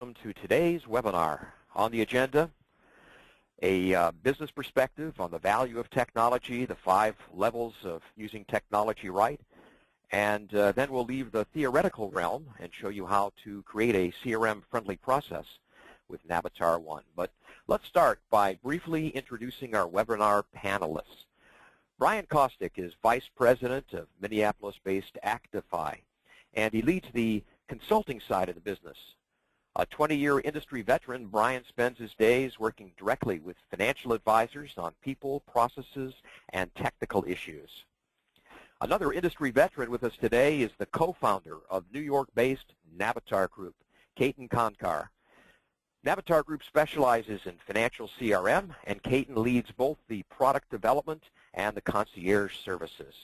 Welcome to today's webinar. On the agenda, a business perspective on the value of technology, the 5 levels of using technology right, and then we'll leave the theoretical realm and show you how to create a CRM-friendly process with Navatar 1. But let's start by briefly introducing our webinar panelists. Brian Kostick is Vice President of Minneapolis-based ActiFi, and he leads the consulting side of the business. A 20-year industry veteran, Brian spends his days working directly with financial advisors on people, processes, and technical issues. Another industry veteran with us today is the co-founder of New York-based Navatar Group, Ketan Khandkar. Navatar Group specializes in financial CRM, and Ketan leads both the product development and the concierge services.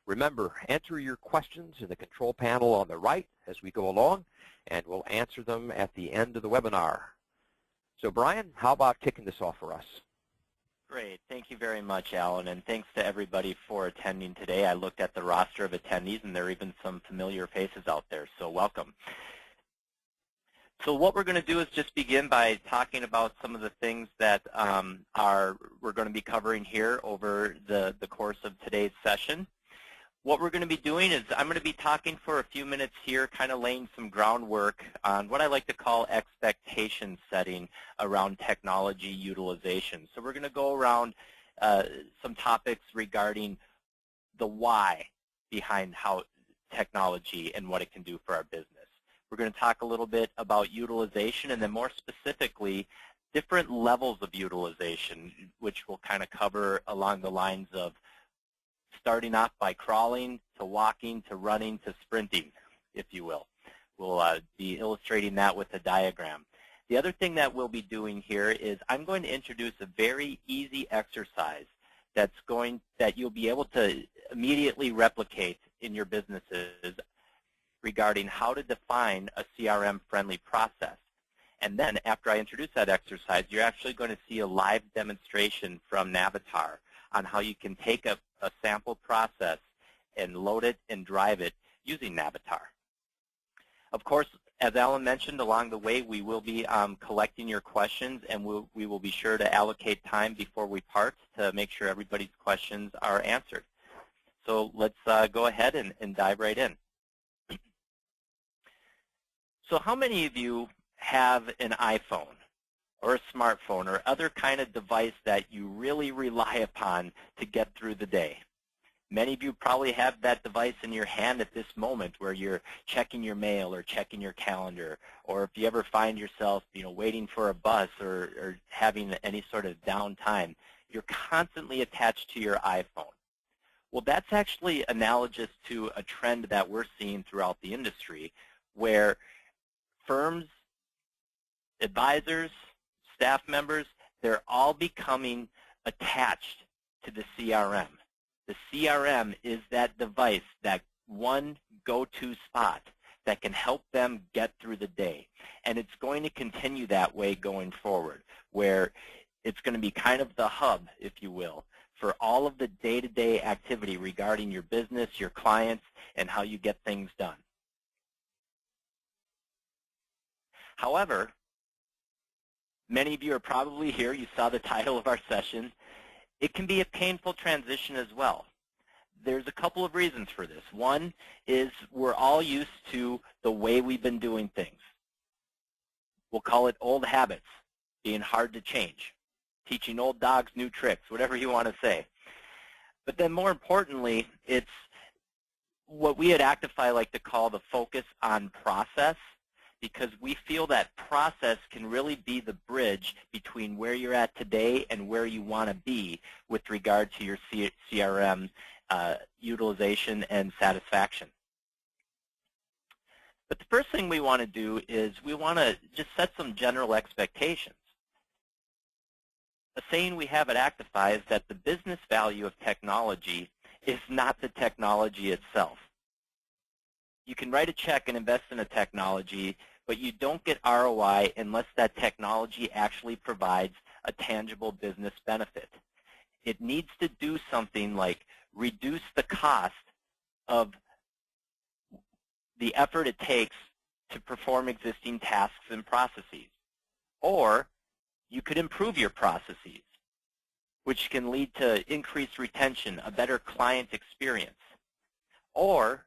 Remember, enter your questions in the control panel on the right as we go along, and we'll answer them at the end of the webinar. So Brian, how about kicking this off for us? Great. Thank you very much, Alan, and thanks to everybody for attending today. I looked at the roster of attendees, and there are even some familiar faces out there, so welcome. So what we're going to do is just begin by talking about some of the things that we're going to be covering here over the course of today's session. What we're going to be doing is I'm going to be talking for a few minutes here, kind of laying some groundwork on what I like to call expectation setting around technology utilization. So we're going to go around some topics regarding the why behind how technology and what it can do for our business. We're going to talk a little bit about utilization, and then more specifically, different levels of utilization, which we'll kind of cover along the lines of starting off by crawling, to walking, to running, to sprinting, if you will. We'll be illustrating that with a diagram. The other thing that we'll be doing here is I'm going to introduce a very easy exercise that you'll be able to immediately replicate in your businesses regarding how to define a CRM-friendly process. And then after I introduce that exercise, you're actually going to see a live demonstration from Navatar on how you can take a sample process and load it and drive it using Navatar. Of course, as Alan mentioned, along the way we will be collecting your questions, and we will be sure to allocate time before we part to make sure everybody's questions are answered. So let's go ahead and dive right in. So how many of you have an iPhone or a smartphone or other kind of device that you really rely upon to get through the day? Many of you probably have that device in your hand at this moment where you're checking your mail or checking your calendar, or if you ever find yourself, waiting for a bus or having any sort of downtime, you're constantly attached to your iPhone. Well, that's actually analogous to a trend that we're seeing throughout the industry where firms, advisors, staff members, they're all becoming attached to the CRM. The CRM is that device, that one go-to spot that can help them get through the day. And it's going to continue that way going forward, where it's going to be kind of the hub, if you will, for all of the day-to-day activity regarding your business, your clients, and how you get things done. However, many of you are probably here. You saw the title of our session. It can be a painful transition as well. There's a couple of reasons for this. One is we're all used to the way we've been doing things. We'll call it old habits, being hard to change, teaching old dogs new tricks, whatever you want to say. But then more importantly, it's what we at ActiFi like to call the focus on process, because we feel that process can really be the bridge between where you're at today and where you want to be with regard to your CRM utilization and satisfaction. But the first thing we want to do is we want to just set some general expectations. A saying we have at ActiFi is that the business value of technology is not the technology itself. You can write a check and invest in a technology, but you don't get ROI unless that technology actually provides a tangible business benefit. It needs to do something like reduce the cost of the effort it takes to perform existing tasks and processes. Or you could improve your processes, which can lead to increased retention, a better client experience. Or,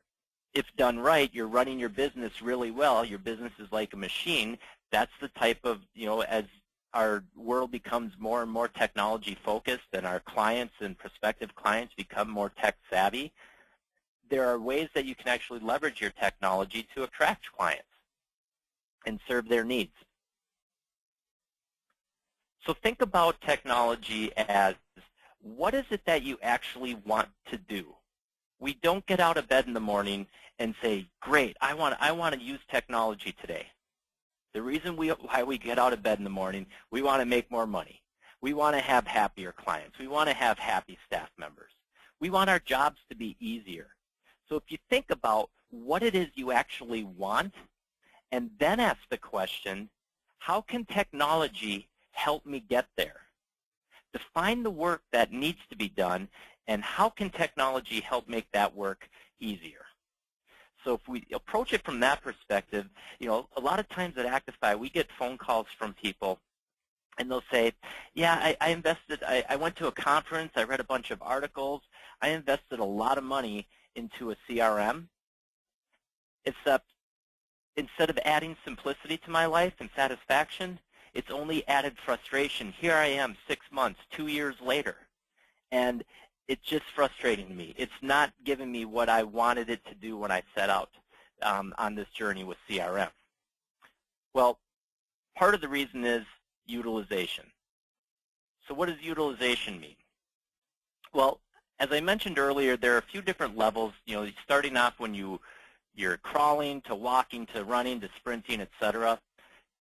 if done right, you're running your business really well. Your business is like a machine. That's the type of, as our world becomes more and more technology focused and our clients and prospective clients become more tech savvy, there are ways that you can actually leverage your technology to attract clients and serve their needs. So think about technology as, what is it that you actually want to do? We don't get out of bed in the morning and say, great, I want to use technology today. The reason why we get out of bed in the morning, we want to make more money. We want to have happier clients. We want to have happy staff members. We want our jobs to be easier. So if you think about what it is you actually want, and then ask the question, how can technology help me get there? Define the work that needs to be done, and how can technology help make that work easier? So if we approach it from that perspective, a lot of times at ActiFi, we get phone calls from people, and they'll say, yeah, I invested, I went to a conference, I read a bunch of articles, I invested a lot of money into a CRM, except instead of adding simplicity to my life and satisfaction, it's only added frustration. Here I am 6 months, 2 years later, and it's just frustrating to me. It's not giving me what I wanted it to do when I set out on this journey with CRM. Well, part of the reason is utilization. So what does utilization mean? Well, as I mentioned earlier, there are a few different levels, starting off when you're crawling to walking to running to sprinting, etc.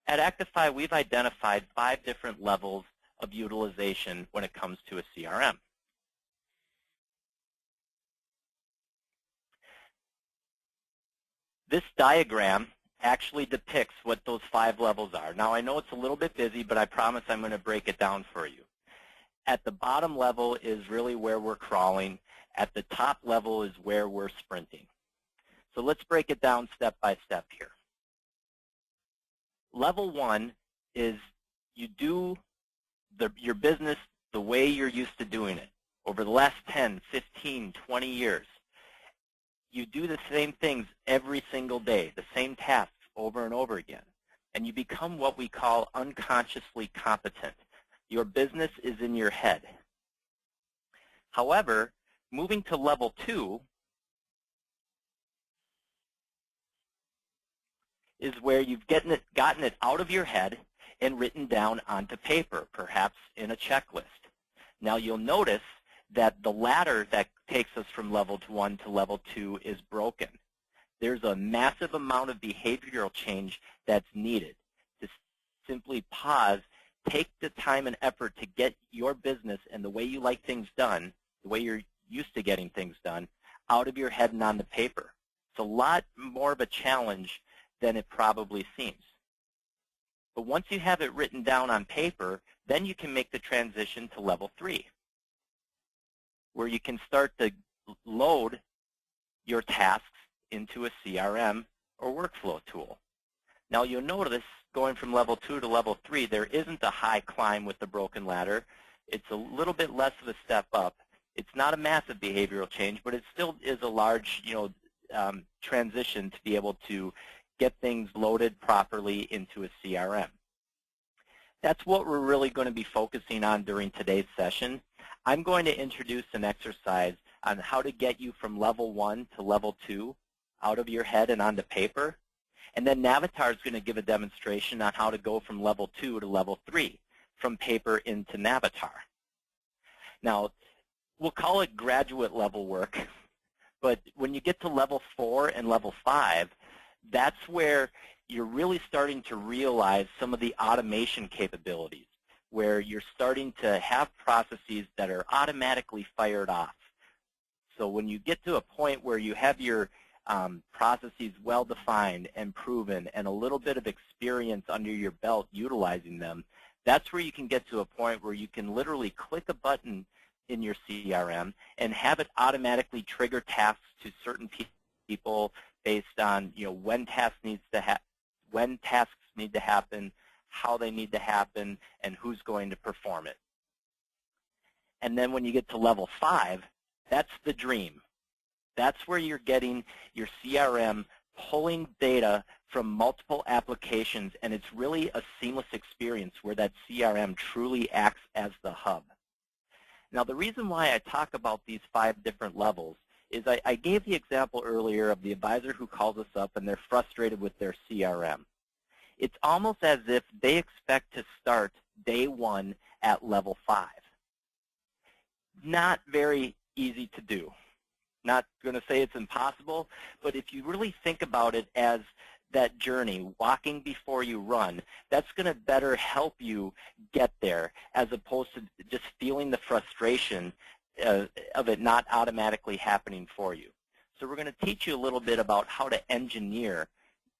At ActiFi, we've identified 5 different levels of utilization when it comes to a CRM. This diagram actually depicts what those 5 levels are. Now, I know it's a little bit busy, but I promise I'm going to break it down for you. At the bottom level is really where we're crawling. At the top level is where we're sprinting. So let's break it down step by step here. Level 1 is you do your business the way you're used to doing it. Over the last 10, 15, 20 years, you do the same things every single day, the same tasks over and over again. And you become what we call unconsciously competent. Your business is in your head. However, moving to level 2 is where you've gotten it out of your head and written down onto paper, perhaps in a checklist. Now you'll notice that the ladder that takes us from level 1 to level 2 is broken. There's a massive amount of behavioral change that's needed to simply pause, take the time and effort to get your business and the way you like things done, the way you're used to getting things done, out of your head and on the paper. It's a lot more of a challenge than it probably seems. But once you have it written down on paper, then you can make the transition to level 3, where you can start to load your tasks into a CRM or workflow tool. Now you'll notice going from level 2 to level 3, there isn't a high climb with the broken ladder. It's a little bit less of a step up. It's not a massive behavioral change, but it still is a large transition to be able to get things loaded properly into a CRM. That's what we're really going to be focusing on during today's session. I'm going to introduce an exercise on how to get you from level 1 to level 2 out of your head and onto paper. And then Navatar is going to give a demonstration on how to go from level 2 to level 3, from paper into Navatar. Now, we'll call it graduate level work, but when you get to level 4 and level 5, that's where you're really starting to realize some of the automation capabilities, where you're starting to have processes that are automatically fired off. So when you get to a point where you have your processes well-defined and proven and a little bit of experience under your belt utilizing them, that's where you can get to a point where you can literally click a button in your CRM and have it automatically trigger tasks to certain people based on when task needs to when tasks need to happen, how they need to happen, and who's going to perform it. And then when you get to level 5, that's the dream. That's where you're getting your CRM pulling data from multiple applications, and it's really a seamless experience where that CRM truly acts as the hub. Now, the reason why I talk about these 5 different levels is I gave the example earlier of the advisor who calls us up and they're frustrated with their CRM. It's almost as if they expect to start day 1 at level 5. Not very easy to do. Not going to say it's impossible, but if you really think about it as that journey, walking before you run, that's going to better help you get there as opposed to just feeling the frustration of it not automatically happening for you. So we're going to teach you a little bit about how to engineer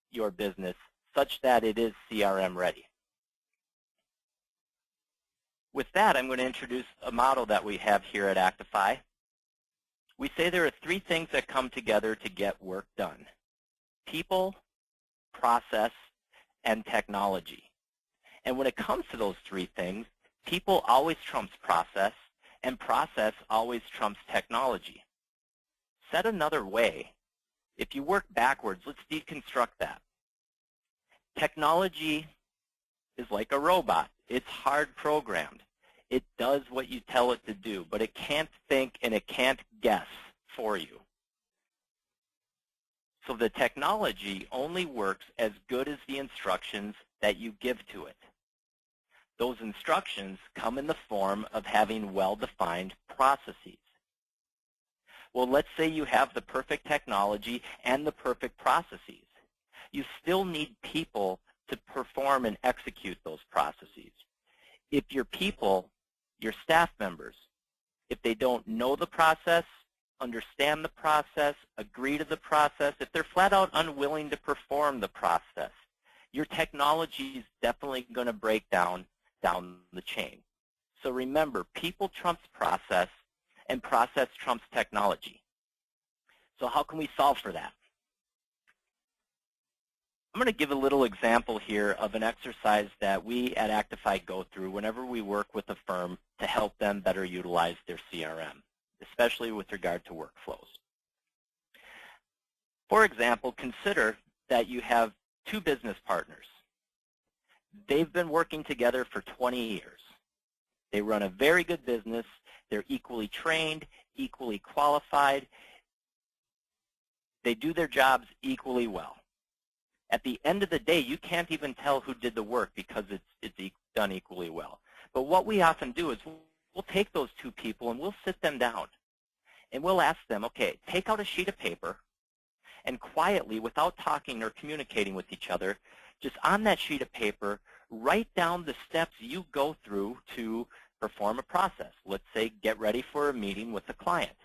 your business such that it is CRM ready. With that, I'm going to introduce a model that we have here at ActiFi. We say there are 3 things that come together to get work done: people, process, and technology. And when it comes to those 3 things, people always trumps process, and process always trumps technology. Said another way, if you work backwards, let's deconstruct that. Technology is like a robot. It's hard programmed. It does what you tell it to do, but it can't think and it can't guess for you. So the technology only works as good as the instructions that you give to it. Those instructions come in the form of having well-defined processes. Well, let's say you have the perfect technology and the perfect processes. You still need people to perform and execute those processes. If your people, your staff members, if they don't know the process, understand the process, agree to the process, if they're flat out unwilling to perform the process, your technology is definitely going to break down the chain. So remember, people trumps process, and process trumps technology. So how can we solve for that? I'm going to give a little example here of an exercise that we at ActiFi go through whenever we work with a firm to help them better utilize their CRM, especially with regard to workflows. For example, consider that you have 2 business partners. They've been working together for 20 years. They run a very good business. They're equally trained, equally qualified. They do their jobs equally well. At the end of the day, you can't even tell who did the work because it's done equally well. But what we often do is we'll take those 2 people and we'll sit them down. And we'll ask them, okay, take out a sheet of paper and quietly, without talking or communicating with each other, just on that sheet of paper, write down the steps you go through to perform a process. Let's say get ready for a meeting with a client.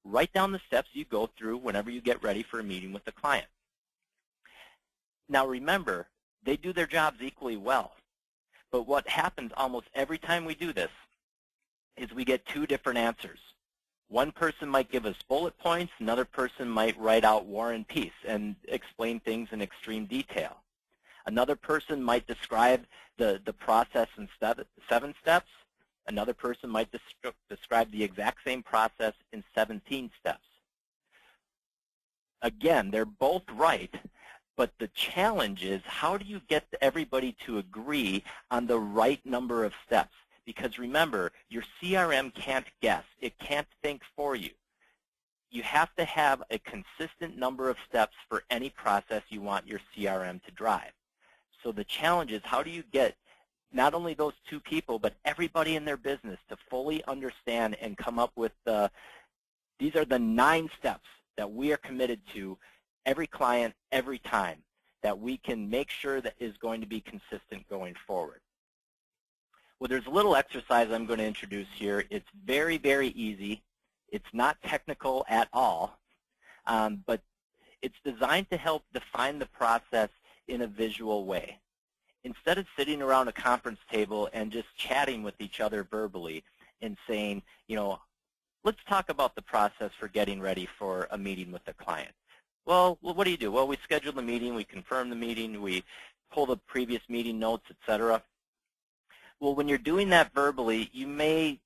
Write down the steps you go through whenever you get ready for a meeting with a client. Now remember, they do their jobs equally well. But what happens almost every time we do this is we get 2 different answers. One person might give us bullet points. Another person might write out War and Peace and explain things in extreme detail. Another person might describe the process in 7 steps. Another person might describe the exact same process in 17 steps. Again, they're both right, but the challenge is how do you get everybody to agree on the right number of steps? Because remember, your CRM can't guess. It can't think for you. You have to have a consistent number of steps for any process you want your CRM to drive. So the challenge is how do you get not only those 2 people, but everybody in their business to fully understand and come up with these are the 9 steps that we are committed to every client, every time, that we can make sure that is going to be consistent going forward. Well, there's a little exercise I'm going to introduce here. It's very, very easy. It's not technical at all, but it's designed to help define the process in a visual way. Instead of sitting around a conference table and just chatting with each other verbally and saying, you know, let's talk about the process for getting ready for a meeting with a client. Well, what do you do? Well, we schedule the meeting, we confirm the meeting, we pull the previous meeting notes, etc. Well, when you're doing that verbally, you may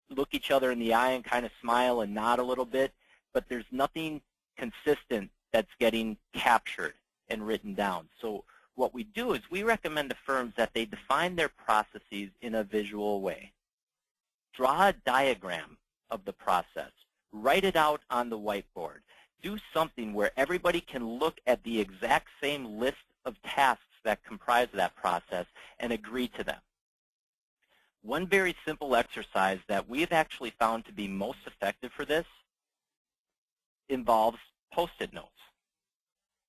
look each other in the eye and kind of smile and nod a little bit, but there's nothing consistent that's getting captured and written down. So what we do is we recommend to firms that they define their processes in a visual way. Draw a diagram of the process. Write it out on the whiteboard. Do something where everybody can look at the exact same list of tasks that comprise that process and agree to them. One very simple exercise that we've actually found to be most effective for this involves Post-it notes.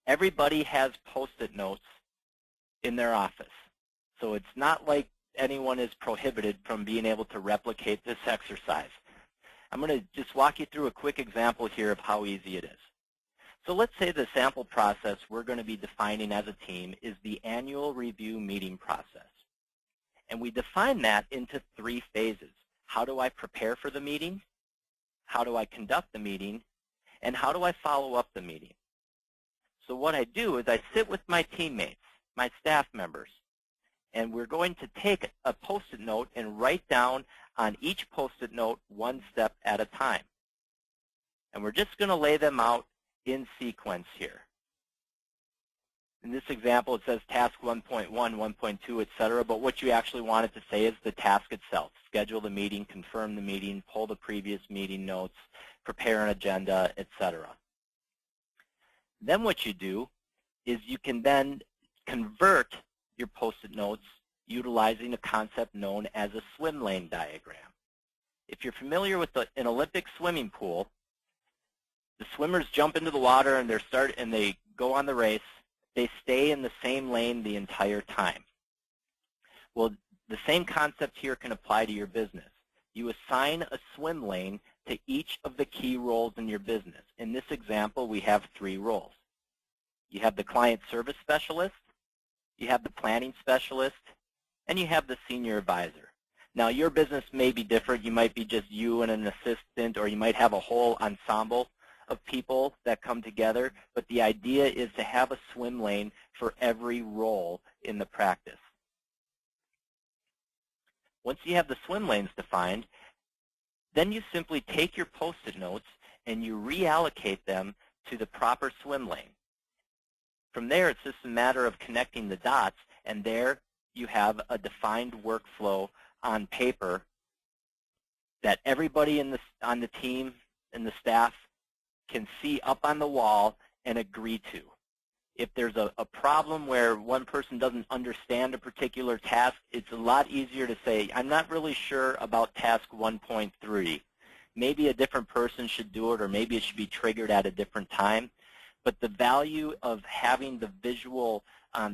Everybody has Post-it notes in their office. So it's not like anyone is prohibited from being able to replicate this exercise. I'm going to just walk you through a quick example here of how easy it is. So let's say the sample process we're going to be defining as a team is the annual review meeting process. And we define that into 3 phases. How do I prepare for the meeting? How do I conduct the meeting? And how do I follow up the meeting? So what I do is I sit with my teammates, my staff members, and we're going to take a Post-it note and write down on each Post-it note 1 step at a time. And we're just going to lay them out in sequence here. In this example, it says task 1.1, 1.2, etc. But what you actually want it to say is the task itself. Schedule the meeting, confirm the meeting, pull the previous meeting notes, prepare an agenda, etc. Then what you do is you can then convert your Post-it notes utilizing a concept known as a swim lane diagram. If you're familiar with an Olympic swimming pool, the swimmers jump into the water and they go on the race. They stay in the same lane the entire time. Well, the same concept here can apply to your business. You assign a swim lane to each of the key roles in your business. In this example, we have 3 roles. You have the client service specialist, you have the planning specialist, and you have the senior advisor. Now, your business may be different. You might be just you and an assistant, or you might have a whole ensemble of people that come together, but the idea is to have a swim lane for every role in the practice. Once you have the swim lanes defined, then you simply take your Post-it notes and you reallocate them to the proper swim lane. From there, it's just a matter of connecting the dots, and there you have a defined workflow on paper that everybody on the team and the staff can see up on the wall and agree to. If there's a problem where one person doesn't understand a particular task, it's a lot easier to say, I'm not really sure about task 1.3. Maybe a different person should do it, or maybe it should be triggered at a different time. But the value of having the visual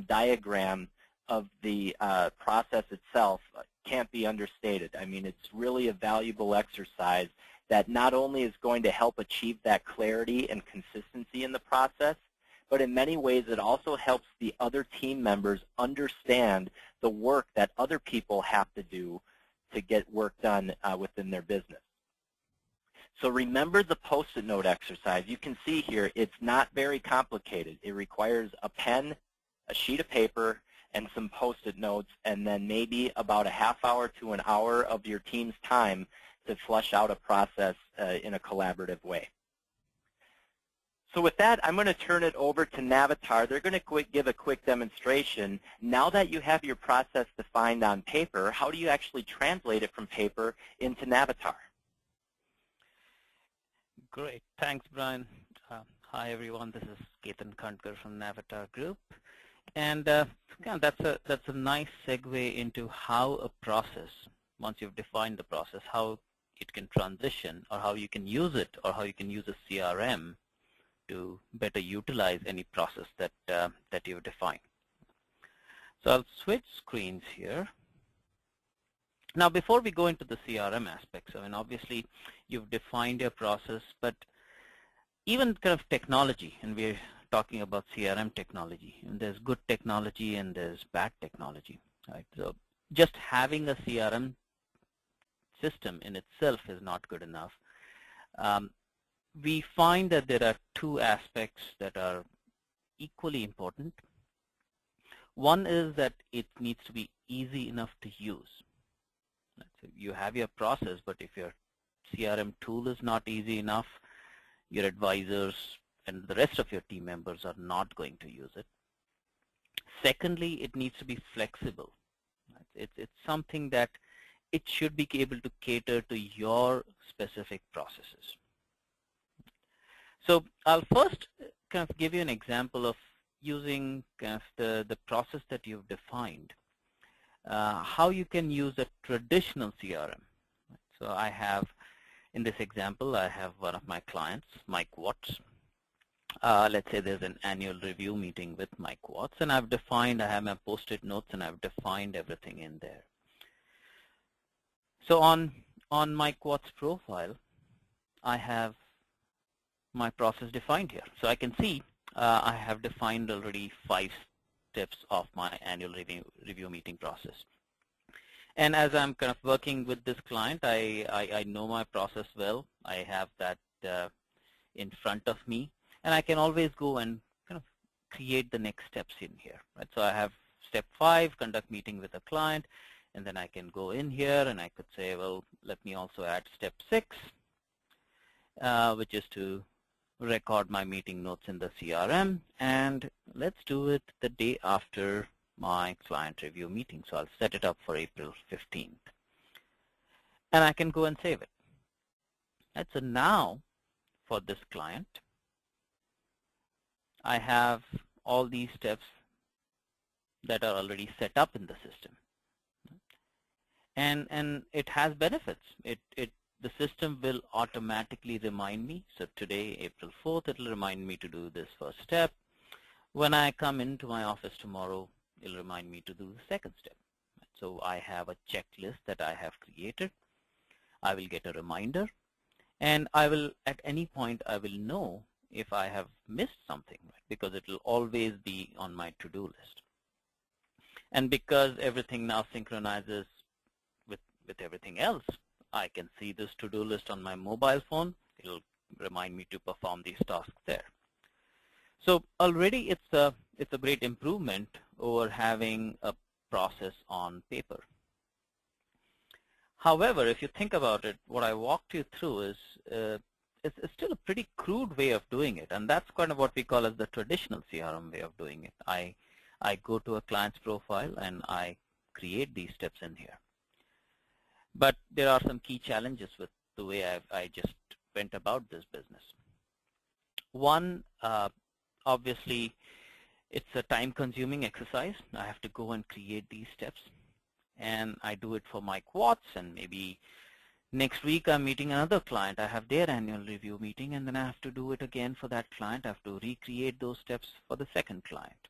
diagram of the process itself can't be understated. I mean, it's really a valuable exercise that not only is going to help achieve that clarity and consistency in the process, but in many ways it also helps the other team members understand the work that other people have to do to get work done within their business. So remember the Post-it note exercise. You can see here it's not very complicated. It requires a pen, a sheet of paper, and some Post-it notes, and then maybe about a half hour to an hour of your team's time to flush out a process in a collaborative way. So with that, I'm going to turn it over to Navatar. They're going to give a quick demonstration. Now that you have your process defined on paper, how do you actually translate it from paper into Navatar? Great. Thanks, Brian. Hi, everyone. This is Ketan Khandkar from Navatar Group. And again, that's a nice segue into how a process, once you've defined the process, how it can transition, or how you can use it, or how you can use a CRM to better utilize any process that you've defined. So I'll switch screens here. Now, before we go into the CRM aspects, I mean, obviously, you've defined your process, but even kind of technology, and we're talking about CRM technology, and there's good technology and there's bad technology, right? So just having a CRM system in itself is not good enough. we find that there are two aspects that are equally important. One is that it needs to be easy enough to use. So you have your process, but if your CRM tool is not easy enough, your advisors and the rest of your team members are not going to use it. Secondly, it needs to be flexible. It's something that it should be able to cater to your specific processes. So I'll first kind of give you an example of using kind of the process that you've defined, how you can use a traditional CRM. So I have, in this example, I have one of my clients, Mike Watts. Let's say there's an annual review meeting with Mike Watts, and I've defined, I have my Postit Notes, and I've defined everything in there. So on Mike Watts' profile, I have my process defined here. So I can see I have defined already 5 steps of my annual review meeting process. And as I'm kind of working with this client, I know my process well. I have that in front of me, and I can always go and kind of create the next steps in here. Right? So I have step 5, conduct meeting with a client, and then I can go in here and I could say, well, let me also add step 6, which is to record my meeting notes in the CRM, and let's do it the day after my client review meeting. So I'll set it up for April 15th. And I can go and save it. And so now, for this client, I have all these steps that are already set up in the system. And it has benefits. The system will automatically remind me. So today, April 4th, it will remind me to do this first step. When I come into my office tomorrow, it will remind me to do the second step. So I have a checklist that I have created. I will get a reminder. And I will, at any point, I will know if I have missed something, right? Because it will always be on my to-do list. And because everything now synchronizes with everything else, I can see this to-do list on my mobile phone. It will remind me to perform these tasks there. So already it's a great improvement over having a process on paper. However, if you think about it, what I walked you through is it's still a pretty crude way of doing it, and that's kind of what we call as the traditional CRM way of doing it. I go to a client's profile and I create these steps in here. But there are some key challenges with the way I just went about this business. One, obviously, it's a time-consuming exercise. I have to go and create these steps. And I do it for Mike Watts, and maybe next week I'm meeting another client. I have their annual review meeting, and then I have to do it again for that client. I have to recreate those steps for the second client.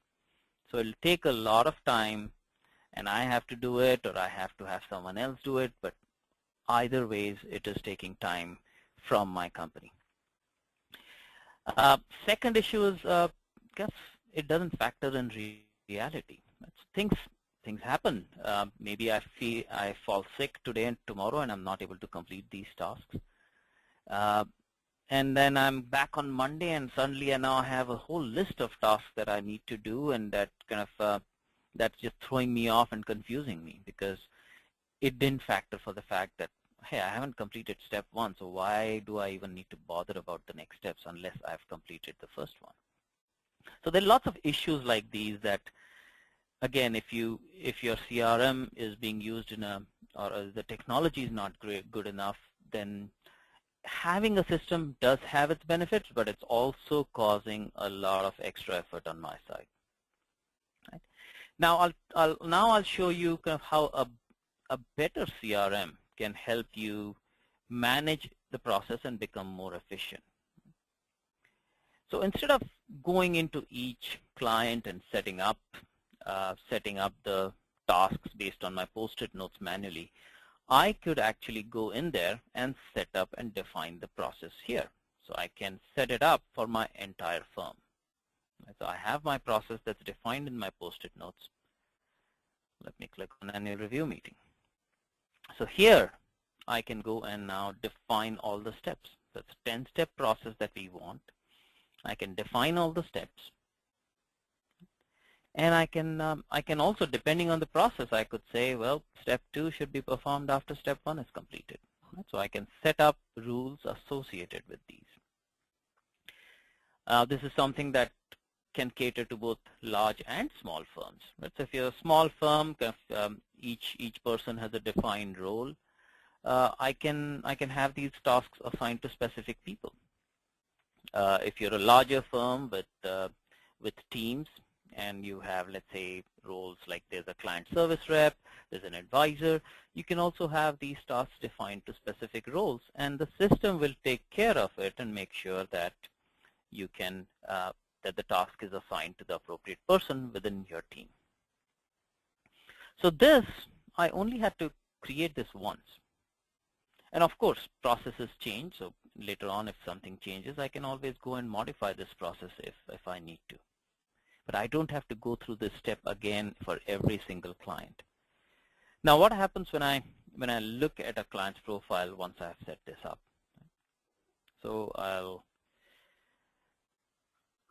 So it'll take a lot of time, and I have to do it, or I have to have someone else do it, but either ways, it is taking time from my company. Second issue is, guess it doesn't factor in reality. Things happen. Maybe I fall sick today and tomorrow, and I'm not able to complete these tasks. And then I'm back on Monday, and suddenly I now have a whole list of tasks that I need to do, and that kind of that's just throwing me off and confusing me, because it didn't factor for the fact that, hey, I haven't completed step 1, so why do I even need to bother about the next steps unless I've completed the first one? So there are lots of issues like these that, again, if your CRM is being used or the technology is not good enough, then having a system does have its benefits, but it's also causing a lot of extra effort on my side. Right? Now I'll show you kind of how a better CRM can help you manage the process and become more efficient. So instead of going into each client and setting up the tasks based on my Postit notes manually, I could actually go in there and set up and define the process here. So I can set it up for my entire firm. So I have my process that's defined in my Postit notes. Let me click on annual review meeting. So here I can go and now define all the steps. So it's a 10-step process that we want. I can define all the steps. And I can also, depending on the process, I could say, well, step 2 should be performed after step 1 is completed. Right? So I can set up rules associated with these. This is something that can cater to both large and small firms. Right? So if you're a small firm, each person has a defined role. I can have these tasks assigned to specific people. If you're a larger firm with teams, and you have, let's say, roles like there's a client service rep, there's an advisor, you can also have these tasks defined to specific roles, and the system will take care of it and make sure that you can that the task is assigned to the appropriate person within your team. So this, I only had to create this once. And of course, processes change, so later on if something changes, I can always go and modify this process if I need to. But I don't have to go through this step again for every single client. Now what happens when I look at a client's profile once I've set this up? So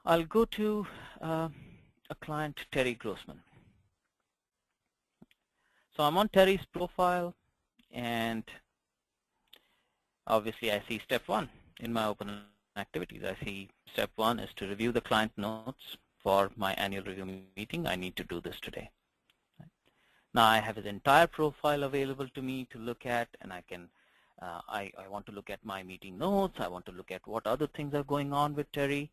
I'll go to a client, Terry Grossman. So I'm on Terry's profile, and obviously I see step 1 in my open activities. I see step 1 is to review the client notes for my annual review meeting. I need to do this today. Now I have his entire profile available to me to look at, and I can I want to look at my meeting notes. I want to look at what other things are going on with Terry,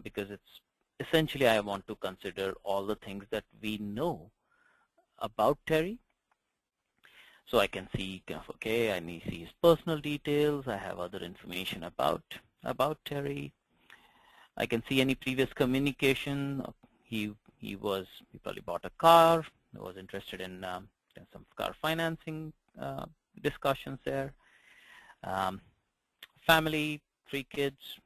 because it's essentially I want to consider all the things that we know about Terry. So I can see, okay, I need to see his personal details. I have other information about Terry. I can see any previous communication. He probably bought a car. Was interested in some car financing discussions there. Family, 3 kids.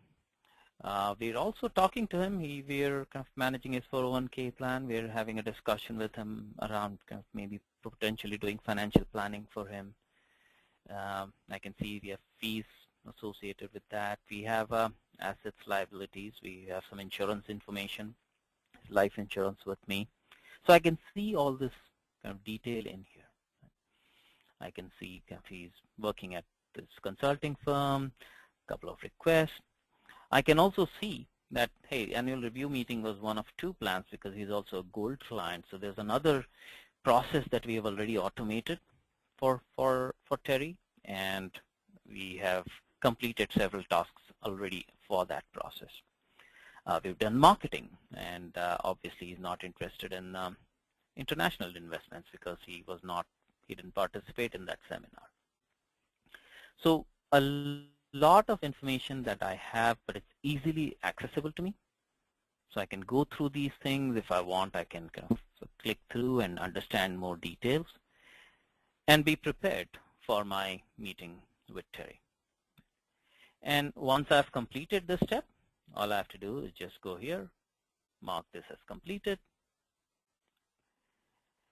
We're also talking to him. We're kind of managing his 401k plan. We're having a discussion with him around kind of maybe potentially doing financial planning for him. I can see we have fees associated with that. We have assets, liabilities. We have some insurance information, life insurance with me. So I can see all this kind of detail in here. I can see if he's working at this consulting firm, a couple of requests. I can also see that, hey, annual review meeting was one of 2 plans because he's also a gold client. So there's another process that we have already automated for Terry, and we have completed several tasks already for that process. We've done marketing, and obviously he's not interested in international investments because he didn't participate in that seminar. So a lot of information that I have, but it's easily accessible to me. So I can go through these things. If I want, I can kind of click through and understand more details and be prepared for my meeting with Terry. And once I've completed this step, all I have to do is just go here, mark this as completed,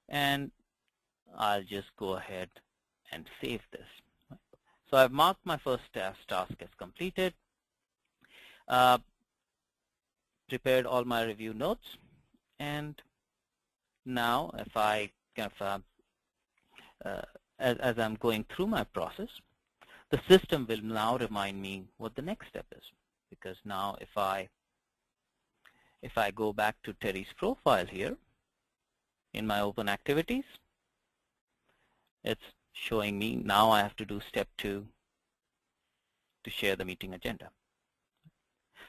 and I'll just go ahead and save this. So I've marked my first task as completed, prepared all my review notes, and now if I kind of, as I'm going through my process, the system will now remind me what the next step is. Because now if I go back to Terry's profile here in my open activities, it's showing me now I have to do step 2 to share the meeting agenda.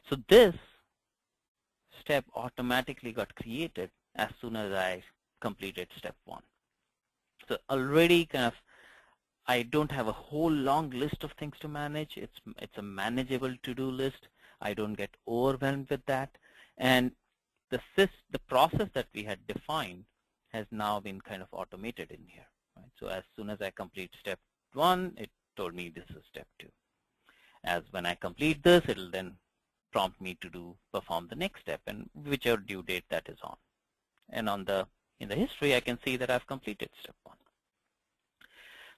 So this step automatically got created as soon as I completed step 1. So already kind of I don't have a whole long list of things to manage. It's a manageable to-do list. I don't get overwhelmed with that. And the process that we had defined has now been kind of automated in here. Right? So as soon as I complete step 1, it told me this is step 2. As when I complete this, it'll then prompt me to perform the next step and whichever due date that is on. And in the history, I can see that I've completed step 1.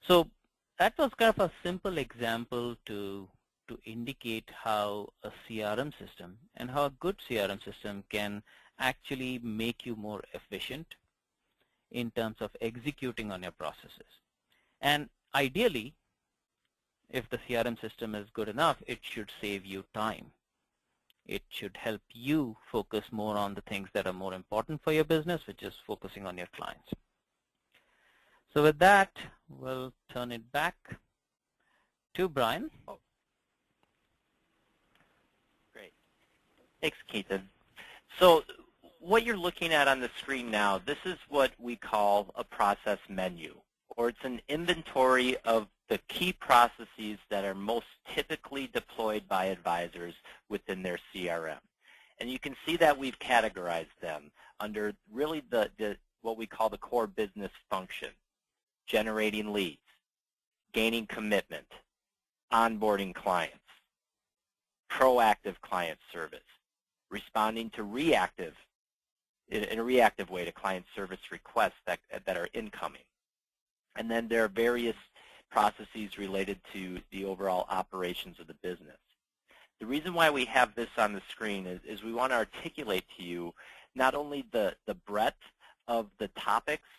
So that was kind of a simple example to to indicate how a CRM system and how a good CRM system can actually make you more efficient in terms of executing on your processes. And ideally, if the CRM system is good enough, it should save you time. It should help you focus more on the things that are more important for your business, which is focusing on your clients. So with that, we'll turn it back to Brian. Great. Thanks, Ketan. So what you're looking at on the screen now, this is what we call a process menu, or it's an inventory of the key processes that are most typically deployed by advisors within their CRM. And you can see that we've categorized them under really what we call the core business function: generating leads, gaining commitment, onboarding clients, proactive client service, responding to in a reactive way to client service requests that are incoming. And then there are various processes related to the overall operations of the business. The reason why we have this on the screen is we want to articulate to you not only the breadth of the topics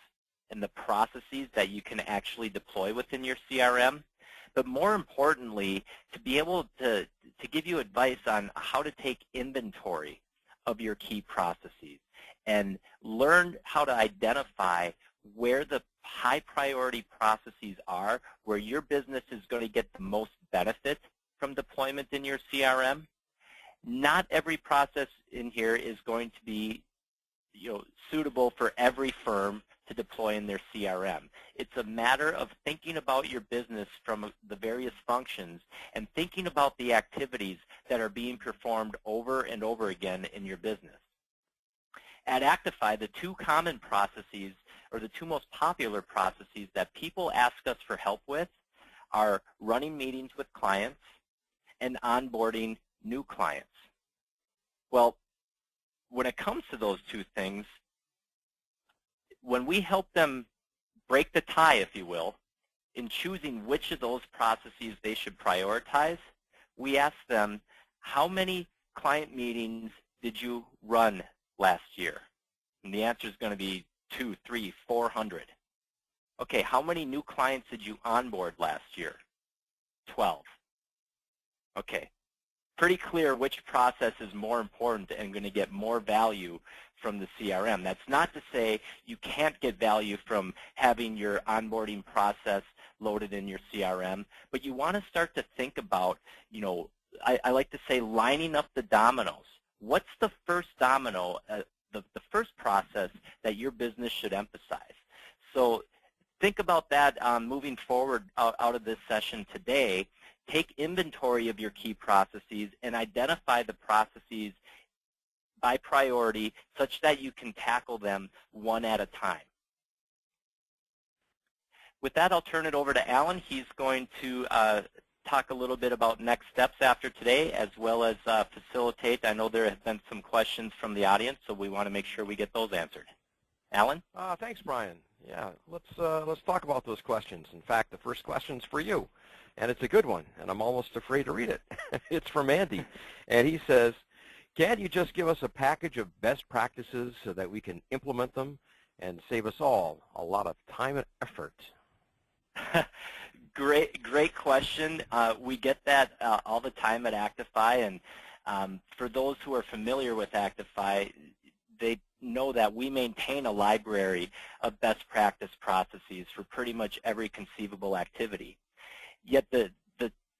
and the processes that you can actually deploy within your CRM, but more importantly, to be able to give you advice on how to take inventory of your key processes and learn how to identify where the high priority processes are, where your business is going to get the most benefit from deployment in your CRM. Not every process in here is going to be suitable for every firm to deploy in their CRM. It's a matter of thinking about your business from the various functions and thinking about the activities that are being performed over and over again in your business. At ActiFi, the two common processes, or the two most popular processes that people ask us for help with, are running meetings with clients and onboarding new clients. Well, when it comes to those two things, when we help them break the tie, if you will, in choosing which of those processes they should prioritize, we ask them, how many client meetings did you run last year? And the answer is going to be 200, 300, 400. Okay, how many new clients did you onboard last year? 12. Okay, pretty clear which process is more important and going to get more value from the CRM. That's not to say you can't get value from having your onboarding process loaded in your CRM, but you want to start to think about, I like to say, lining up the dominoes. What's the first domino, the first process that your business should emphasize? So think about that moving forward out of this session today. Take inventory of your key processes and identify the processes by priority such that you can tackle them one at a time. With that, I'll turn it over to Alan. He's going to talk a little bit about next steps after today, as well as facilitate. I know there have been some questions from the audience, so we want to make sure we get those answered. Alan? Thanks, Brian. Yeah, let's talk about those questions. In fact, the first question's for you, and it's a good one, and I'm almost afraid to read it. It's from Andy, and he says, "Can't you just give us a package of best practices so that we can implement them and save us all a lot of time and effort?" Great question. We get that all the time at ActiFi, and for those who are familiar with ActiFi, they know that we maintain a library of best practice processes for pretty much every conceivable activity. Yet the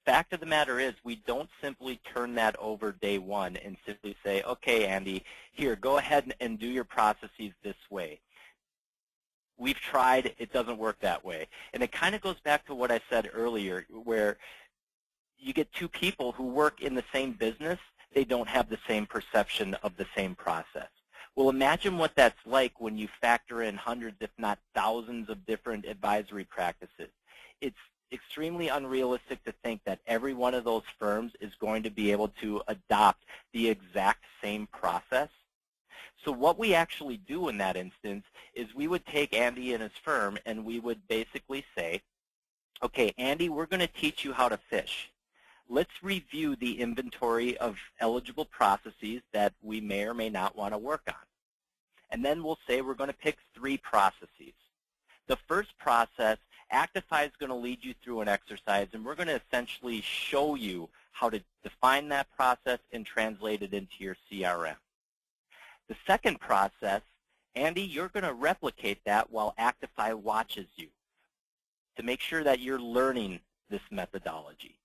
fact of the matter is we don't simply turn that over day one and simply say, okay, Andy, here, go ahead and do your processes this way. We've tried, it doesn't work that way. And it kind of goes back to what I said earlier, where you get two people who work in the same business, they don't have the same perception of the same process. Well, imagine what that's like when you factor in hundreds, if not thousands, of different advisory practices. It's extremely unrealistic to think that every one of those firms is going to be able to adopt the exact same process. So what we actually do in that instance is we would take Andy and his firm and we would basically say, okay, Andy, we're going to teach you how to fish. let's review the inventory of eligible processes that we may or may not want to work on. And then we'll say we're going to pick 3 processes. The first process, ActiFi is going to lead you through an exercise, and we're going to essentially show you how to define that process and translate it into your CRM. The second process, Andy, you're going to replicate that while ActiFi watches you to make sure that you're learning this methodology.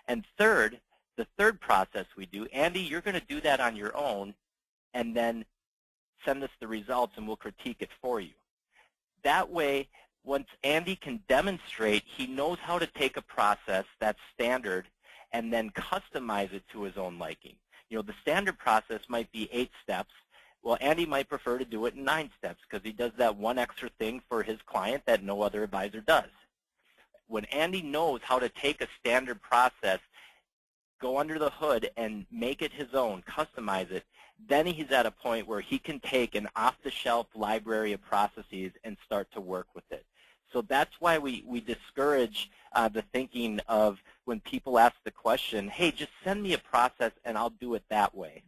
And third, the third process we do, Andy, you're going to do that on your own and then send us the results and we'll critique it for you. That way, once Andy can demonstrate, he knows how to take a process that's standard and then customize it to his own liking. You know, the standard process might be 8 steps. Well, Andy might prefer to do it in 9 steps because he does that one extra thing for his client that no other advisor does. When Andy knows how to take a standard process, go under the hood and make it his own, customize it, then he's at a point where he can take an off-the-shelf library of processes and start to work with it. So that's why we discourage the thinking of when people ask the question, hey, just send me a process and I'll do it that way.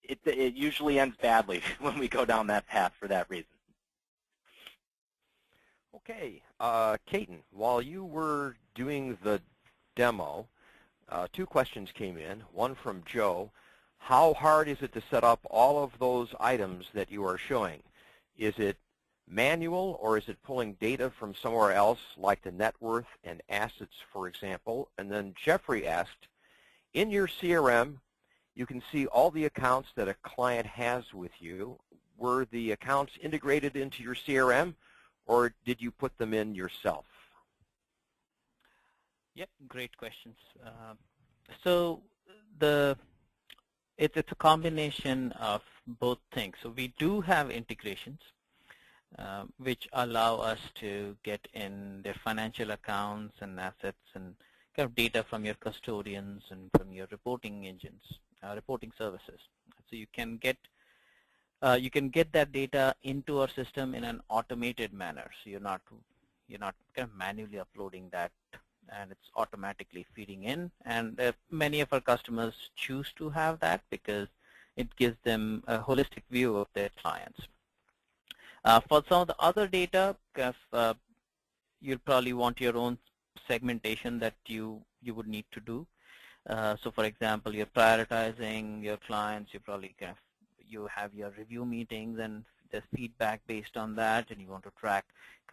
It usually ends badly when we go down that path for that reason. Okay, Ketan, while you were doing the demo, 2 questions came in, one from Joe. How hard is it to set up all of those items that you are showing? Is it manual or is it pulling data from somewhere else like the net worth and assets, for example? And then Jeffrey asked, in your CRM, you can see all the accounts that a client has with you. Were the accounts integrated into your CRM or did you put them in yourself? Yep, great questions. So it's a combination of both things. So we do have integrations which allow us to get in their financial accounts and assets and kind of data from your custodians and from your reporting engines, reporting services. So you can get that data into our system in an automated manner. So you're not kind of manually uploading that, and it's automatically feeding in. And many of our customers choose to have that because it gives them a holistic view of their clients. For some of the other data, you'll probably want your own segmentation that you would need to do. So for example, you're prioritizing your clients, you have your review meetings and there's feedback based on that, and you want to track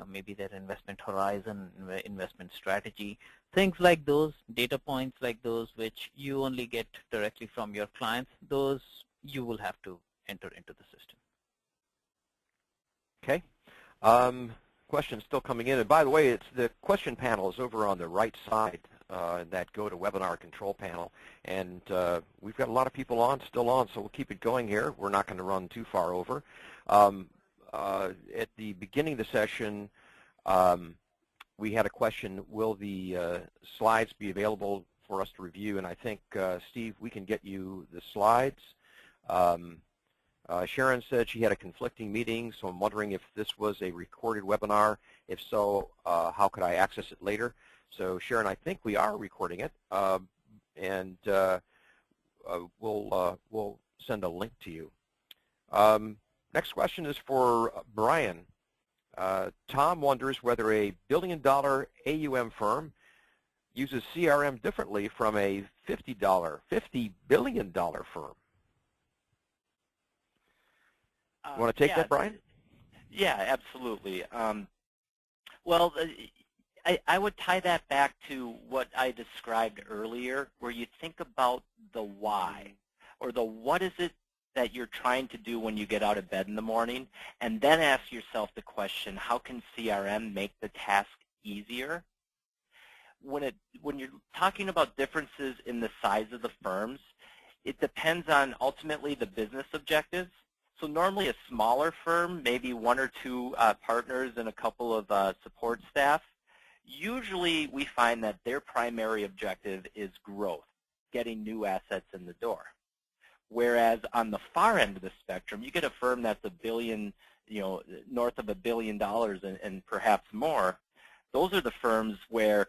maybe their investment horizon, investment strategy, things like those, data points like those which you only get directly from your clients, those you will have to enter into the system. Okay. Questions still coming in. And by the way, it's the question panel is over on the right side, that GoToWebinar control panel. And we've got a lot of people still on, so we'll keep it going here. We're not going to run too far over. At the beginning of the session, we had a question, will the slides be available for us to review? And I think, Steve, we can get you the slides. Sharon said she had a conflicting meeting, so I'm wondering if this was a recorded webinar. If so, how could I access it later? So Sharon, I think we are recording it, and we'll send a link to you. Next question is for Brian. Tom wonders whether a billion-dollar AUM firm uses CRM differently from a $50 billion firm. You want to take that, Brian? Yeah, absolutely. Well, I would tie that back to what I described earlier, where you think about the why, or the what is it that you're trying to do when you get out of bed in the morning, and then ask yourself the question, how can CRM make the task easier? When you're talking about differences in the size of the firms, it depends on ultimately the business objectives. So normally a smaller firm, maybe 1 or 2 partners and a couple of support staff, usually we find that their primary objective is growth, getting new assets in the door. Whereas on the far end of the spectrum, you get a firm that's $1 billion, north of $1 billion and perhaps more. Those are the firms where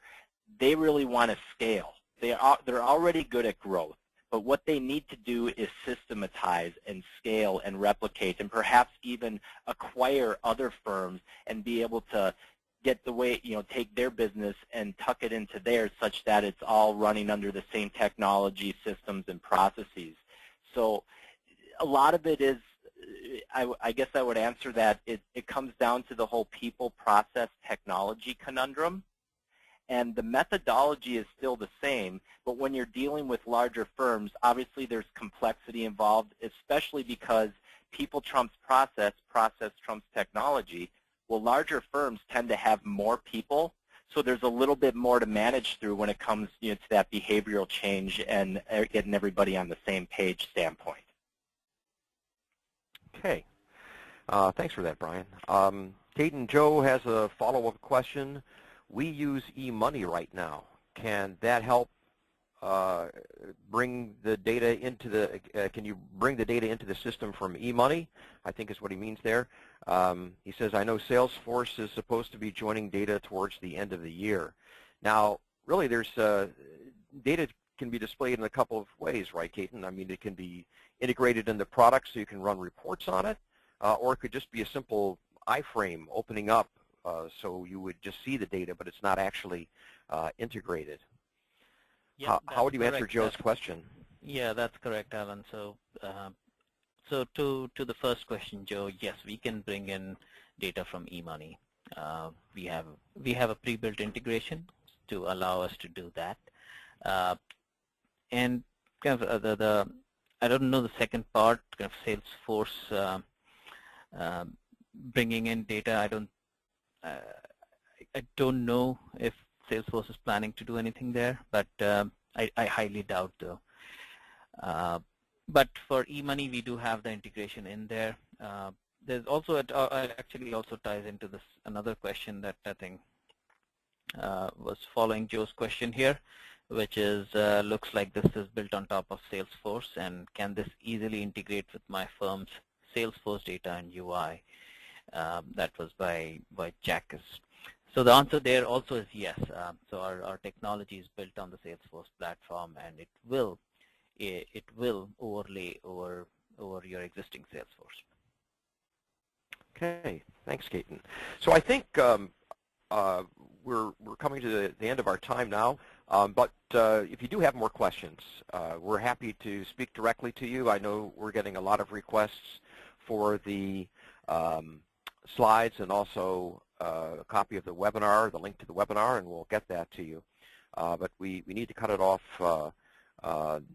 they really want to scale. they're already good at growth. But what they need to do is systematize and scale and replicate and perhaps even acquire other firms and be able to get the way, take their business and tuck it into theirs such that it's all running under the same technology, systems, and processes. So a lot of it is, I guess I would answer that it comes down to the whole people, process, technology conundrum. And the methodology is still the same, but when you're dealing with larger firms, obviously there's complexity involved, especially because people trumps process, process trumps technology. Well, larger firms tend to have more people, so there's a little bit more to manage through when it comes to that behavioral change and getting everybody on the same page standpoint. Okay. Thanks for that, Brian. Ketan, Joe has a follow-up question. We use e-money right now. Can that help bring the data into the, can you bring the data into the system from e-money? I think is what he means there. He says, I know Salesforce is supposed to be joining data towards the end of the year. Now, really, there's data can be displayed in a couple of ways, right, Ketan? I mean, it can be integrated in the product so you can run reports on it, or it could just be a simple iframe opening up so you would just see the data, but it's not actually integrated. Yeah, how would you correct. answer Joe's question? Yeah, that's correct, Alan. So, to the first question, Joe, yes, we can bring in data from eMoney. We have a pre-built integration to allow us to do that, and kind of I don't know the second part, kind of Salesforce bringing in data. I don't know if Salesforce is planning to do anything there, but I highly doubt though. But for eMoney, we do have the integration in there. There's also, it actually also ties into this another question that I think was following Joe's question here, which is, looks like this is built on top of Salesforce, and can this easily integrate with my firm's Salesforce data and UI? That was by Jackus. So the answer there also is yes. So our technology is built on the Salesforce platform, and it will overlay over your existing Salesforce. Okay, thanks, Ketan. So I think we're coming to the end of our time now. But if you do have more questions, we're happy to speak directly to you. I know we're getting a lot of requests for the slides and also a copy of the webinar, the link to the webinar, and we'll get that to you. But we need to cut it off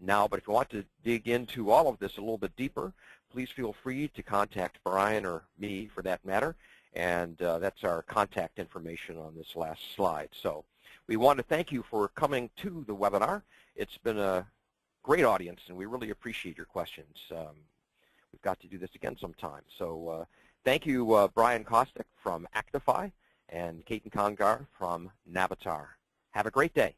now. But if you want to dig into all of this a little bit deeper, please feel free to contact Brian or me for that matter. And that's our contact information on this last slide. So we want to thank you for coming to the webinar. It's been a great audience, and we really appreciate your questions. We've got to do this again sometime. So thank you, Brian Kostick from ActiFi and Ketan Khandkar from Navatar. Have a great day.